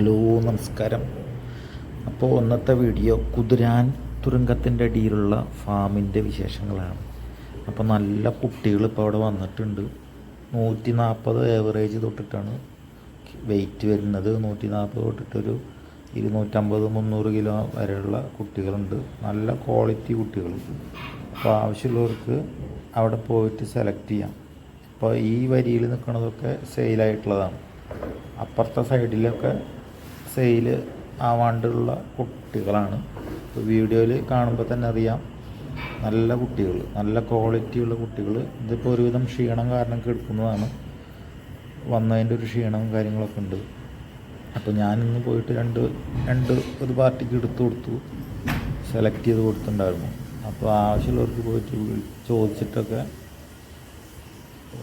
Hello, നമസ്കാരം. അപ്പോൾ ഇന്നത്തെ വീഡിയോ കുതിരാൻ തുരങ്കത്തിൻ്റെ അടിയിലുള്ള ഫാമിൻ്റെ വിശേഷങ്ങളാണ്. അപ്പോൾ നല്ല കുട്ടികൾ ഇപ്പോൾ അവിടെ വന്നിട്ടുണ്ട്. 140 ഏവറേജ് തൊട്ടിട്ടാണ് വെയിറ്റ് വരുന്നത്. 140 തൊട്ടിട്ടൊരു 250-300 കിലോ വരെയുള്ള കുട്ടികളുണ്ട്. നല്ല ക്വാളിറ്റി കുട്ടികൾ. അപ്പോൾ ആവശ്യമുള്ളവർക്ക് അവിടെ പോയിട്ട് സെലക്ട് ചെയ്യാം. അപ്പോൾ ഈ വരിയിൽ നിൽക്കുന്നതൊക്കെ സെയിലായിട്ടുള്ളതാണ്. അപ്പുറത്തെ സൈഡിലൊക്കെ സെയിൽ ആവാണ്ടുള്ള കുട്ടികളാണ്. ഇപ്പോൾ വീഡിയോയിൽ കാണുമ്പോൾ തന്നെ അറിയാം, നല്ല കുട്ടികൾ, നല്ല ക്വാളിറ്റിയുള്ള കുട്ടികൾ. ഇതിപ്പോൾ ഒരുവിധം ക്ഷീണം കാരണം എടുക്കുന്നതാണ്. വന്നതിൻ്റെ ഒരു ക്ഷീണവും കാര്യങ്ങളൊക്കെ ഉണ്ട്. അപ്പോൾ ഞാനിന്ന് പോയിട്ട് ഒരു പാർട്ടിക്ക് എടുത്തു കൊടുത്തു, സെലക്ട് ചെയ്ത് കൊടുത്തിട്ടുണ്ടായിരുന്നു. അപ്പോൾ ആവശ്യമുള്ളവർക്ക് പോയിട്ട് ചോദിച്ചിട്ടൊക്കെ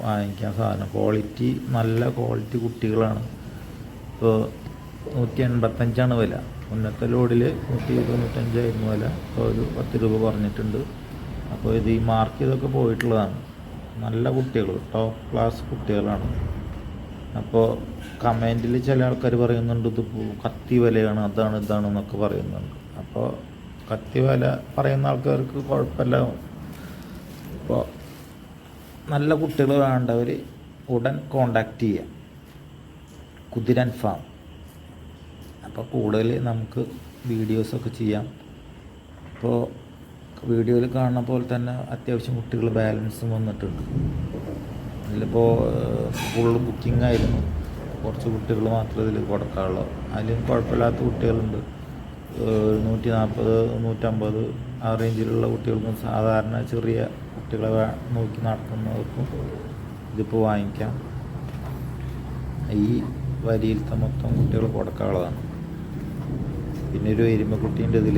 വാങ്ങിക്കാൻ സാധനം. ക്വാളിറ്റി, നല്ല ക്വാളിറ്റി കുട്ടികളാണ്. ഇപ്പോൾ 185 വില. മുന്നത്തെ ലോഡിൽ 120-125 വില. ഇപ്പോൾ ഒരു 10 രൂപ കുറഞ്ഞിട്ടുണ്ട്. അപ്പോൾ ഇത് ഈ മാർക്ക് ചെയ്തൊക്കെ പോയിട്ടുള്ളതാണ്. നല്ല കുട്ടികൾ, ടോപ്പ് ക്ലാസ് കുട്ടികളാണ്. അപ്പോൾ കമൻറ്റിൽ ചില ആൾക്കാർ പറയുന്നുണ്ട് ഇത് കത്തി വിലയാണ്, ഇതാണെന്നൊക്കെ പറയുന്നുണ്ട്. അപ്പോൾ കത്തി വില പറയുന്ന ആൾക്കാർക്ക് കുഴപ്പമില്ല. അപ്പോൾ നല്ല കുട്ടികൾ വേണ്ടവർ ഉടൻ കോണ്ടാക്റ്റ് ചെയ്യാം, കുതിരാൻ ഫാം. അപ്പോൾ കൂടുതൽ നമുക്ക് വീഡിയോസൊക്കെ ചെയ്യാം. ഇപ്പോൾ വീഡിയോയിൽ കാണുന്ന പോലെ തന്നെ അത്യാവശ്യം കുട്ടികൾ ബാലൻസും വന്നിട്ടുണ്ട്. അതിലിപ്പോൾ ഫുൾ ബുക്കിംഗ് ആയിരുന്നു. കുറച്ച് കുട്ടികൾ മാത്രമേ ഇതിൽ കൊടുക്കാറുള്ളൂ. അതിലും കുഴപ്പമില്ലാത്ത കുട്ടികളുണ്ട്. 140-150 ആ റേഞ്ചിലുള്ള കുട്ടികൾക്കും സാധാരണ ചെറിയ കുട്ടികളെ നോക്കി നടക്കുന്നവർക്കും ഇതിപ്പോൾ വാങ്ങിക്കാം. ഈ വരിയിലത്തെ മൊത്തം കുട്ടികൾ കൊടുക്കാനുള്ളതാണ്. പിന്നെ ഒരു എരുമക്കുട്ടീൻ്റെ ഇതിൽ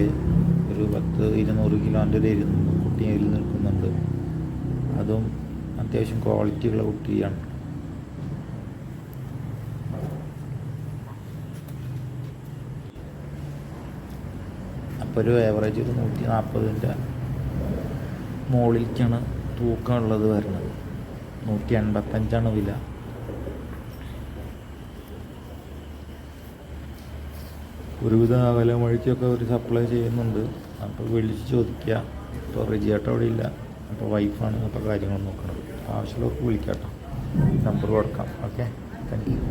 ഒരു 10-200 കിലോൻ്റെ ഒരു എരുമക്കുട്ടി അതിൽ നിൽക്കുന്നുണ്ട്. അതും അത്യാവശ്യം ക്വാളിറ്റിയുള്ള കുട്ടിയാണ്. അപ്പോൾ ഒരു ഏവറേജ് ഒരു 140ൻ്റെ മുകളിലേക്കാണ് തൂക്കമുള്ളത് വരുന്നത്. 185 വില. ഒരുവിധ വില വഴിക്കൊക്കെ ഒരു സപ്ലൈ ചെയ്യുന്നുണ്ട്. അപ്പോൾ വിളിച്ച് ചോദിക്കുക. ഇപ്പോൾ റിജിയേട്ട അവിടെ ഇല്ല, അപ്പോൾ വൈഫാണ്. അപ്പോൾ കാര്യങ്ങൾ നോക്കണം. ആവശ്യമുള്ളവർക്ക് വിളിക്കാം കേട്ടോ. നമ്പർ കൊടുക്കാം. Okay, thank you.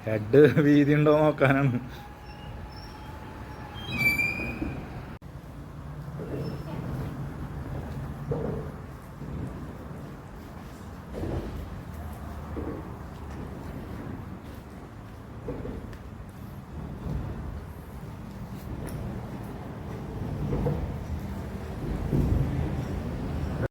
ഹെഡ് വീതി ഉണ്ടോ നോക്കാനാണ്.